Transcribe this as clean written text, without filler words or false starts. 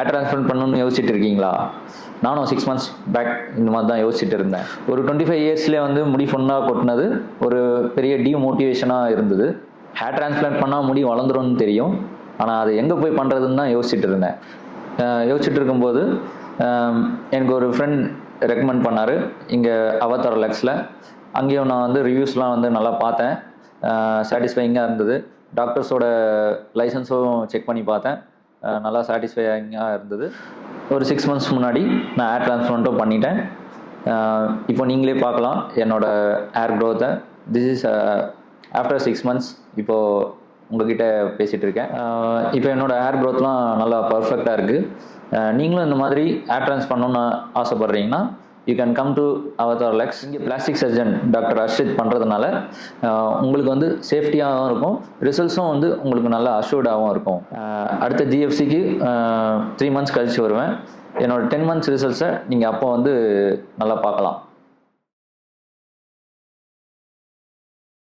Hair transplant பண்ணணும்னு யோசிச்சுட்டு இருக்கீங்களா? நானும் 6 months பேக் இந்த மாதிரி தான் யோசிச்சுட்டு இருந்தேன். ஒரு 25 yearsலேயே வந்து முடி ஃபுல்லாக கொட்டினது ஒரு பெரிய டிமோட்டிவேஷனாக இருந்தது. ஹேர் ட்ரான்ஸ்பிளான்ட் பண்ணால் முடி வளர்ந்துரும்னு தெரியும், ஆனால் அது எங்கே போய் பண்ணுறதுன்னு தான் யோசிச்சுட்டு இருந்தேன். யோசிச்சுட்டு இருக்கும்போது எனக்கு ஒரு ஃப்ரெண்ட் ரெக்கமெண்ட் பண்ணார் இங்கே அவதார் லக்ஸில். அங்கேயும் நான் வந்து ரிவ்யூஸ்லாம் வந்து நல்லா பார்த்தேன், சாட்டிஸ்ஃபைங்காக இருந்தது. டாக்டர்ஸோட லைசன்ஸும் செக் பண்ணி பார்த்தேன், நல்லா சாட்டிஸ்ஃபைங்காக இருந்தது. ஒரு 6 months முன்னாடி நான் ஹேர் ட்ரான்ஸ்பிளான்ட்டும் பண்ணிட்டேன். இப்போ நீங்களே பார்க்கலாம் என்னோட ஹேர் க்ரோத்தை. திஸ் இஸ் ஆஃப்டர் 6 months இப்போது உங்ககிட்ட பேசிகிட்டு இருக்கேன். இப்போ என்னோடய ஹேர் க்ரோத்லாம் நல்லா பர்ஃபெக்டாக இருக்குது. நீங்களும் இந்த மாதிரி ஹேர் ட்ரான்ஸ் பண்ணணுன்னு ஆசைப்பட்றீங்கன்னா you can come to Avatar Lux. இங்கே பிளாஸ்டிக் சர்ஜன் டாக்டர் அர்ஷித் பண்ணுறதுனால உங்களுக்கு வந்து சேஃப்டியாகவும் இருக்கும், ரிசல்ட்ஸும் வந்து உங்களுக்கு நல்லா அஷ்யூர்டாகவும் இருக்கும். அடுத்த ஜிஎஃப்சிக்கு 3 months கழிச்சு வருவேன். என்னோடய 10 months ரிசல்ட்ஸை நீங்கள் அப்போ வந்து நல்லா பார்க்கலாம்.